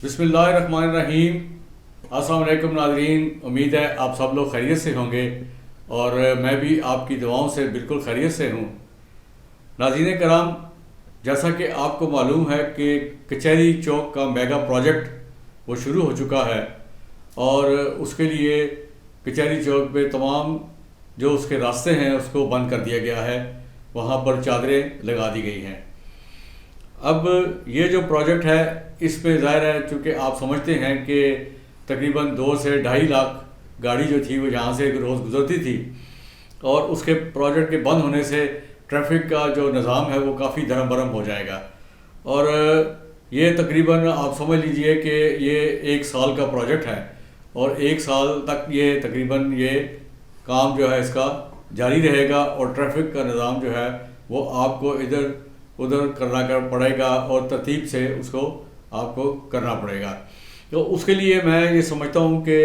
بسم اللہ الرحمن الرحیم۔ السلام علیکم ناظرین، امید ہے آپ سب لوگ خیریت سے ہوں گے اور میں بھی آپ کی دعاؤں سے بالکل خیریت سے ہوں۔ ناظرین کرام، جیسا کہ آپ کو معلوم ہے کہ کچہری چوک کا میگا پروجیکٹ وہ شروع ہو چکا ہے اور اس کے لیے کچہری چوک پہ تمام جو اس کے راستے ہیں اس کو بند کر دیا گیا ہے، وہاں پر چادریں لگا دی گئی ہیں۔ اب یہ جو پروجیکٹ ہے اس پہ ظاہر ہے چونکہ آپ سمجھتے ہیں کہ تقریباً 2 سے 2.5 لاکھ گاڑی جو تھی وہ یہاں سے روز گزرتی تھی، اور اس کے پروجیکٹ کے بند ہونے سے ٹریفک کا جو نظام ہے وہ کافی درہم برہم ہو جائے گا، اور یہ تقریباً آپ سمجھ لیجئے کہ یہ 1 سال کا پروجیکٹ ہے، اور 1 سال تک یہ تقریباً یہ کام جو ہے اس کا جاری رہے گا، اور ٹریفک کا نظام جو ہے وہ آپ کو ادھر ادھر کرنا پڑے گا اور ترتیب سے اس کو آپ کو کرنا پڑے گا۔ تو اس کے لیے میں یہ سمجھتا ہوں کہ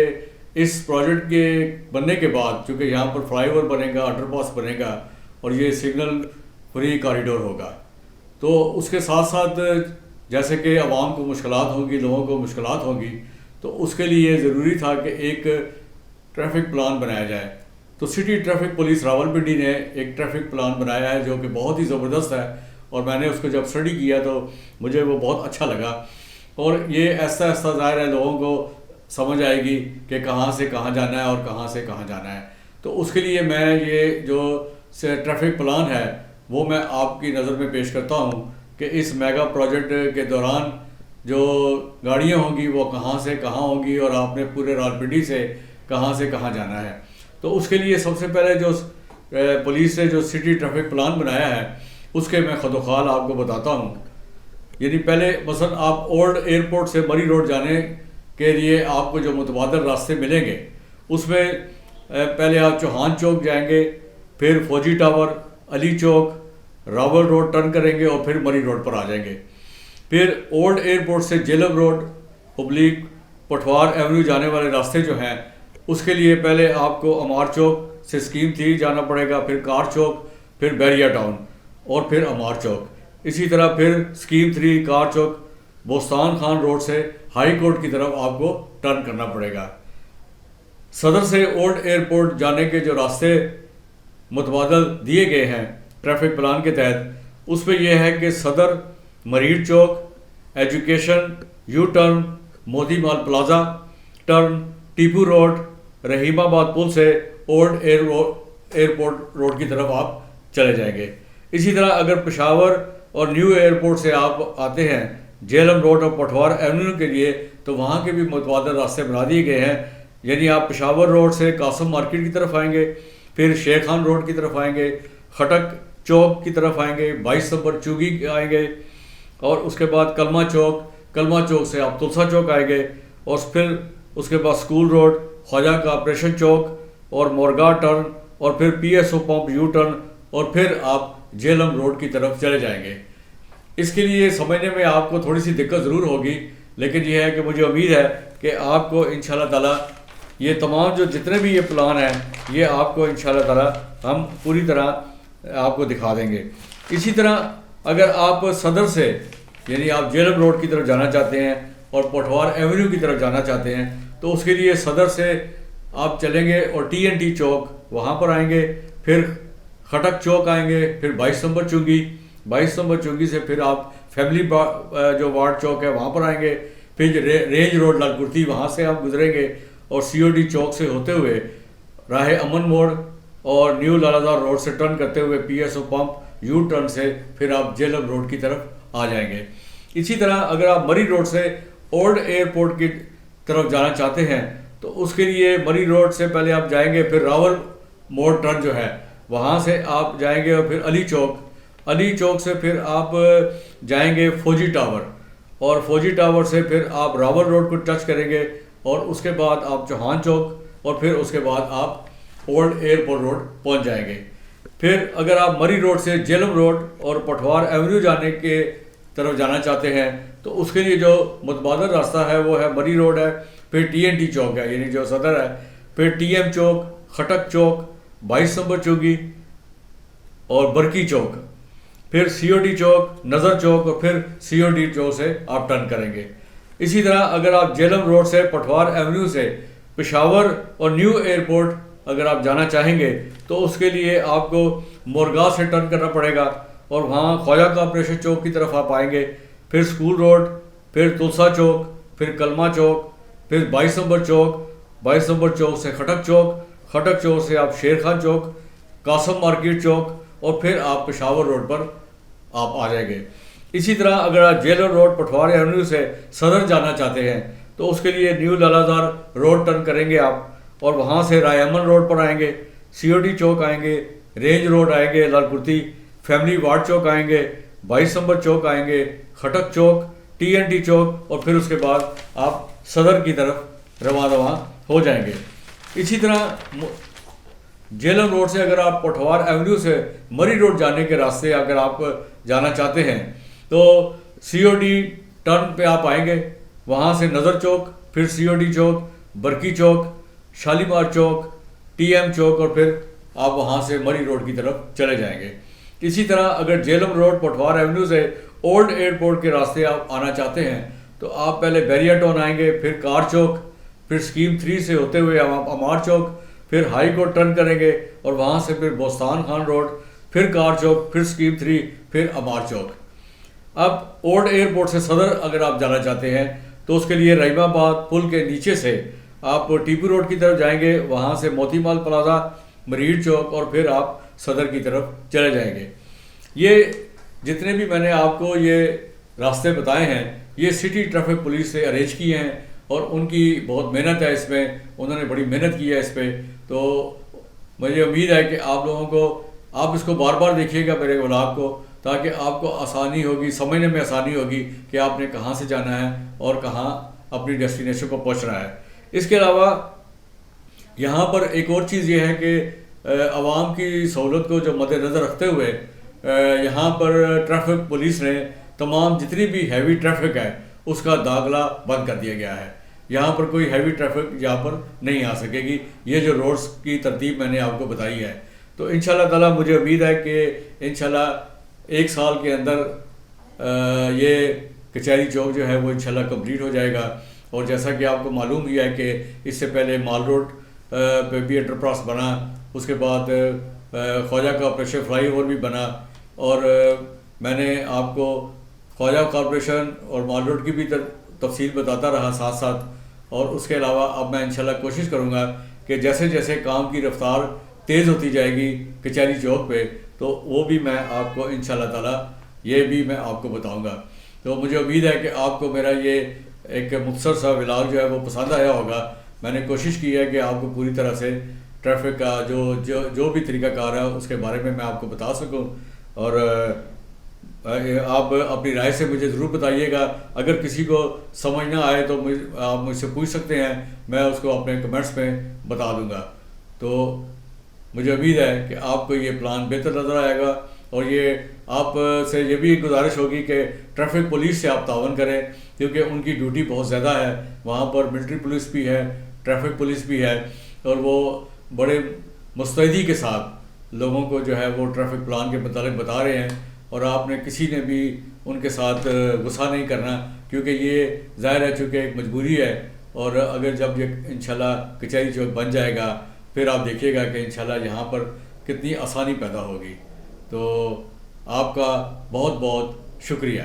اس پروجیکٹ کے بننے کے بعد، چونکہ یہاں پر فلائی اوور بنے گا، انڈر پاس بنے گا اور یہ سگنل فری کاریڈور ہوگا، تو اس کے ساتھ ساتھ جیسے کہ عوام کو مشکلات ہوں گی، لوگوں کو مشکلات ہوں گی، تو اس کے لیے ضروری تھا کہ ایک ٹریفک پلان بنایا جائے۔ تو سٹی ٹریفک پولیس راولپنڈی نے ایک ٹریفک پلان بنایا ہے جو کہ بہت ہی زبردست ہے، اور میں نے اس کو جب اسٹڈی کیا تو مجھے وہ بہت اچھا لگا، اور یہ ایسا ایسا ظاہر ہے لوگوں کو سمجھ آئے گی کہ کہاں سے کہاں جانا ہے اور کہاں سے کہاں جانا ہے۔ تو اس کے لیے میں یہ جو ٹریفک پلان ہے وہ میں آپ کی نظر میں پیش کرتا ہوں کہ اس میگا پروجیکٹ کے دوران جو گاڑیاں ہوں گی وہ کہاں سے کہاں ہوں گی، اور آپ نے پورے راولپنڈی سے کہاں جانا ہے۔ تو اس کے لیے سب سے پہلے جو پولیس نے جو سٹی ٹریفک پلان بنایا ہے اس کے میں خد و خال آپ کو بتاتا ہوں۔ یعنی پہلے مثلا آپ اولڈ ایئرپورٹ سے مری روڈ جانے کے لیے آپ کو جو متبادل راستے ملیں گے اس میں پہلے آپ چوہان چوک جائیں گے، پھر فوجی ٹاور، علی چوک، راول روڈ ٹرن کریں گے اور پھر مری روڈ پر آ جائیں گے۔ پھر اولڈ ایئرپورٹ سے جیلم روڈ ابلیک پٹوار ایونیو جانے والے راستے جو ہیں اس کے لیے پہلے آپ کو امار چوک سے اسکیم 3 جانا پڑے گا، پھر کار چوک، پھر بیریا ٹاؤن اور پھر امار چوک۔ اسی طرح پھر اسکیم 3 کار چوک بوستان خان روڈ سے ہائی کورٹ کی طرف آپ کو ٹرن کرنا پڑے گا۔ صدر سے اولڈ ایئرپورٹ جانے کے جو راستے متبادل دیے گئے ہیں ٹریفک پلان کے تحت، اس پہ یہ ہے کہ Saddar, Marriott Chowk, education, U turn, مودی mall plaza turn, Tipu road, Rahimabad پل سے اولڈ ایئرپورٹ روڈ کی طرف آپ چلے جائیں گے۔ اسی طرح اگر پشاور اور نیو ایئرپورٹ سے آپ آتے ہیں جیلم روڈ اور پٹوار ایونیو کے لیے تو وہاں کے بھی متبادل راستے بنا دیے گئے ہیں۔ یعنی آپ پشاور روڈ سے قاسم مارکیٹ کی طرف آئیں گے، پھر شیخ خان روڈ کی طرف آئیں گے، خٹک چوک کی طرف آئیں گے، 22 نمبر چوگی آئیں گے، اور اس کے بعد کلمہ چوک سے آپ تلسا چوک آئیں گے، اور پھر اس کے بعد اسکول روڈ، خواجہ کا آپریشن چوک اور مورگا ٹرن، اور پھر P S O pump you turn, اور پھر آپ جیلم روڈ کی طرف چلے جائیں گے۔ اس کے لیے سمجھنے میں آپ کو تھوڑی سی دقت ضرور ہوگی، لیکن یہ ہے کہ مجھے امید ہے کہ آپ کو انشاءاللہ تعالی یہ تمام جو جتنے بھی یہ پلان ہیں یہ آپ کو انشاءاللہ تعالی ہم پوری طرح آپ کو دکھا دیں گے۔ اسی طرح اگر آپ صدر سے یعنی آپ جیلم روڈ کی طرف جانا چاہتے ہیں اور پٹوار ایونیو کی طرف جانا چاہتے ہیں تو اس کے لیے صدر سے آپ چلیں گے اور ٹی این ٹی چوک وہاں پر آئیں گے، پھر خٹک چوک آئیں گے، پھر 22 نمبر چنگی، 22 نمبر چنگی سے پھر آپ فیملی جو وارڈ چوک ہے وہاں پر آئیں گے، پھر رینج روڈ لال کرتی وہاں سے آپ گزریں گے، اور سی او ڈی چوک سے ہوتے ہوئے راہ امن موڑ اور نیو لالازار روڈ سے ٹرن کرتے ہوئے P S O pump you turn سے پھر آپ جیلم روڈ کی طرف آ جائیں گے۔ اسی طرح اگر آپ مری روڈ سے اولڈ ایئرپورٹ کی طرف جانا چاہتے ہیں تو اس کے لیے مری روڈ سے پہلے آپ جائیں گے، پھر راول موڑ ٹرن جو ہے وہاں سے آپ جائیں گے، اور پھر علی چوک سے پھر آپ جائیں گے فوجی ٹاور، اور فوجی ٹاور سے پھر آپ راول روڈ کو ٹچ کریں گے، اور اس کے بعد آپ چوہان چوک، اور پھر اس کے بعد آپ اولڈ ایئرپورٹ روڈ پہنچ جائیں گے۔ پھر اگر آپ مری روڈ سے جیلم روڈ اور پٹوار ایونیو جانے کے طرف جانا چاہتے ہیں تو اس کے لیے جو متبادل راستہ ہے وہ ہے مری روڈ ہے، پھر ٹی این ٹی چوک ہے یعنی جو صدر ہے، پھر ٹی ایم چوک، خٹک چوک، 22 نمبر چوگی اور برکی چوک، پھر سی او ڈی چوک، نظر چوک، اور پھر سی او ڈی چوک سے آپ ٹرن کریں گے۔ اسی طرح اگر آپ جہلم روڈ سے پٹھوار ایونیو سے پشاور اور نیو ایئرپورٹ اگر آپ جانا چاہیں گے تو اس کے لیے آپ کو مورگاہ سے ٹرن کرنا پڑے گا، اور وہاں خواجہ کارپوریشن چوک کی طرف آپ آئیں گے، پھر اسکول روڈ، پھر تلسا چوک، پھر کلمہ چوک، پھر 22 نمبر چوک، 22 نمبر چوک سے خٹک چوک، خٹک چوک سے آپ شیر خان چوک، قاسم مارکیٹ چوک، اور پھر آپ پشاور روڈ پر آپ آ جائیں گے۔ اسی طرح اگر آپ جیلر روڈ پٹھوار ایونیو سے صدر جانا چاہتے ہیں تو اس کے لیے نیو لالازار روڈ ٹرن کریں گے آپ، اور وہاں سے رائے امن روڈ پر آئیں گے، سی او ڈی چوک آئیں گے، رینج روڈ آئیں گے، لال کرتی فیملی وارڈ چوک آئیں گے، 22 نمبر چوک آئیں گے، خٹک چوک، ٹی این ٹی چوک، اور پھر اس کے بعد آپ صدر کی طرف رواں ہو جائیں گے۔ اسی طرح جیلم روڈ سے اگر آپ پٹھوار ایونیو سے مری روڈ جانے کے راستے اگر آپ جانا چاہتے ہیں تو سی او ڈی ٹرن پہ آپ آئیں گے، وہاں سے نظر چوک، پھر سی او ڈی چوک، برکی چوک، شالیمار چوک، ٹی ایم چوک، اور پھر آپ وہاں سے مری روڈ کی طرف چلے جائیں گے۔ اسی طرح اگر جیلم روڈ پٹھوار ایونیو سے اولڈ ایئرپورٹ کے راستے آپ آنا چاہتے ہیں تو آپ پہلے بیریا ٹاؤن آئیں گے، پھر کار چوک، پھر اسکیم 3 سے ہوتے ہوئے آپ امار چوک، پھر ہائی کورٹ ٹرن کریں گے، اور وہاں سے پھر بوستان خان روڈ، پھر کار چوک، پھر اسکیم 3، پھر امار چوک۔ اب اولڈ ایئرپورٹ سے صدر اگر آپ جانا چاہتے ہیں تو اس کے لیے رحیم آباد پل کے نیچے سے آپ ٹیپو روڈ کی طرف جائیں گے، وہاں سے موتی مال پلازا، مریڑ چوک، اور پھر آپ صدر کی طرف چلے جائیں گے۔ یہ جتنے بھی میں نے آپ کو یہ راستے بتائے ہیں یہ سٹی ٹریفک پولیس سے ارینج کیے ہیں، اور ان کی بہت محنت ہے اس میں، انہوں نے بڑی محنت کی ہے اس پہ۔ تو مجھے امید ہے کہ آپ لوگوں کو آپ اس کو بار بار دیکھیے گا میرے ولاگ کو، تاکہ آپ کو آسانی ہوگی، سمجھنے میں آسانی ہوگی کہ آپ نے کہاں سے جانا ہے اور کہاں اپنی ڈیسٹینیشن کو پہنچنا ہے۔ اس کے علاوہ یہاں پر ایک اور چیز یہ ہے کہ عوام کی سہولت کو جو مد نظر رکھتے ہوئے یہاں پر ٹریفک پولیس نے تمام جتنی بھی ہیوی ٹریفک ہے اس کا داخلہ بند کر دیا گیا ہے۔ یہاں پر کوئی ہیوی ٹریفک یہاں پر نہیں آ سکے گی، یہ جو روڈز کی ترتیب میں نے آپ کو بتائی ہے۔ تو انشاءاللہ تعالیٰ مجھے امید ہے کہ انشاءاللہ 1 سال کے اندر یہ کچہری چوک جو ہے وہ انشاءاللہ کمپلیٹ ہو جائے گا، اور جیسا کہ آپ کو معلوم ہی ہے کہ اس سے پہلے مال روڈ پہ بھی انڈر پاس بنا، اس کے بعد خواجہ کارپوریشن فلائی اوور بھی بنا، اور میں نے آپ کو خواجہ کارپوریشن اور مال روڈ کی بھی تفصیل بتاتا رہا ساتھ ساتھ۔ اور اس کے علاوہ اب میں انشاءاللہ کوشش کروں گا کہ جیسے جیسے کام کی رفتار تیز ہوتی جائے گی کچہری چوک پہ تو وہ بھی میں آپ کو انشاءاللہ تعالیٰ یہ بھی میں آپ کو بتاؤں گا۔ تو مجھے امید ہے کہ آپ کو میرا یہ ایک مختصر سا ولاگ جو ہے وہ پسند آیا ہوگا۔ میں نے کوشش کی ہے کہ آپ کو پوری طرح سے ٹریفک کا جو بھی طریقہ کار ہے اس کے بارے میں آپ کو بتا سکوں، اور آپ اپنی رائے سے مجھے ضرور بتائیے گا۔ اگر کسی کو سمجھ نہ آئے تو آپ مجھ سے پوچھ سکتے ہیں، میں اس کو اپنے کمنٹس میں بتا دوں گا۔ تو مجھے امید ہے کہ آپ کو یہ پلان بہتر نظر آئے گا، اور یہ آپ سے یہ بھی گزارش ہوگی کہ ٹریفک پولیس سے آپ تعاون کریں، کیونکہ ان کی ڈیوٹی بہت زیادہ ہے، وہاں پر ملٹری پولیس بھی ہے، ٹریفک پولیس بھی ہے، اور وہ بڑے مستعدی کے ساتھ لوگوں کو جو ہے وہ ٹریفک پلان کے متعلق بتا رہے ہیں، اور آپ نے کسی نے بھی ان کے ساتھ غصہ نہیں کرنا، کیونکہ یہ ظاہر ہے چونکہ ایک مجبوری ہے۔ اور اگر جب یہ انشاءاللہ کچہری چوک بن جائے گا پھر آپ دیکھیے گا کہ انشاءاللہ یہاں پر کتنی آسانی پیدا ہوگی۔ تو آپ کا بہت بہت شکریہ۔